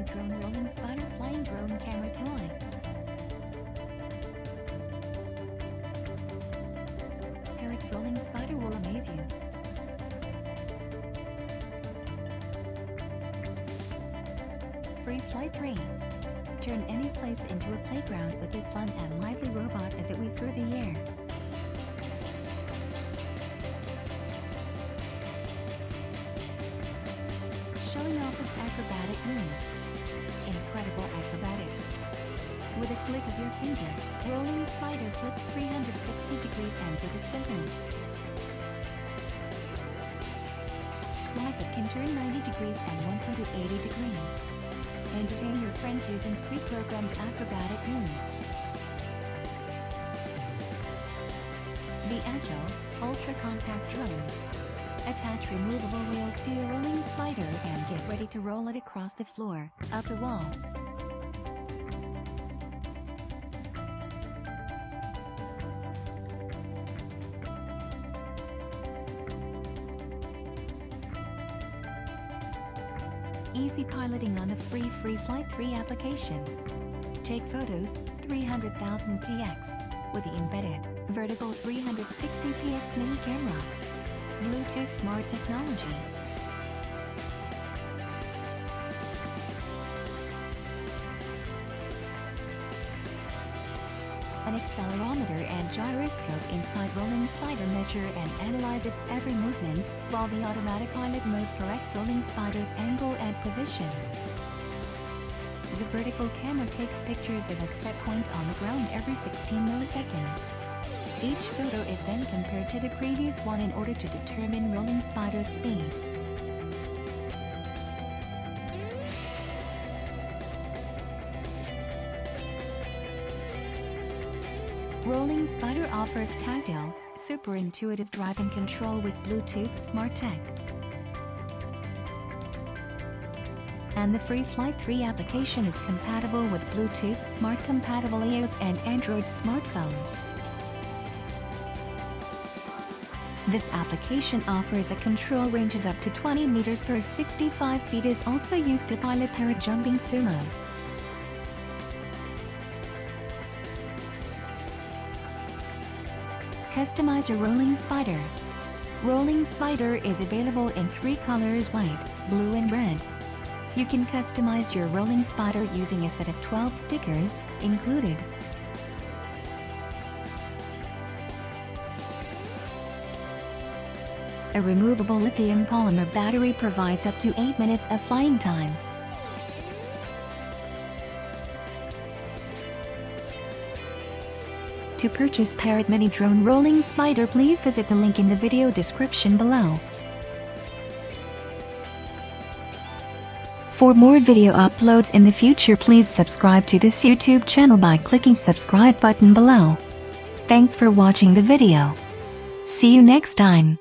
MiniDrone Rolling Spider Flying Drone Camera Toy. Parrot's Rolling Spider will amaze you. FreeFlight 3. Turn any place into a playground with this fun and lively robot as it weaves through the air. Showing off its acrobatic moves. Incredible acrobatics. With a click of your finger, Rolling Spider flips 360 degrees and with a second swipe it can turn 90 degrees and 180 degrees. Entertain your friends using pre-programmed acrobatic moves. The agile, ultra-compact drone. Attach removable wheels to your rolling spider and get ready to roll it across the floor, up the wall. Easy piloting on the free FreeFlight 3 application. Take photos, 300,000 px, with the embedded, vertical 360px mini camera. Bluetooth smart technology. An accelerometer and gyroscope inside Rolling Spider measure and analyze its every movement, while the automatic pilot mode corrects Rolling Spider's angle and position. The vertical camera takes pictures of a set point on the ground every 16 milliseconds. Each photo is then compared to the previous one in order to determine Rolling Spider's speed. Rolling Spider offers tactile, super intuitive driving control with Bluetooth smart tech. And the FreeFlight 3 application is compatible with Bluetooth smart compatible iOS and Android smartphones. This application offers a control range of up to 20 meters per 65 feet. Is also used to pilot Parrot jumping sumo. Customize your Rolling Spider. Rolling Spider is available in 3 colors: white, blue and red. You can customize your Rolling Spider using a set of 12 stickers, included. A removable lithium polymer battery provides up to 8 minutes of flying time. To purchase Parrot MiniDrone Rolling Spider, please visit the link in the video description below. For more video uploads in the future, please subscribe to this YouTube channel by clicking subscribe button below. Thanks for watching the video. See you next time.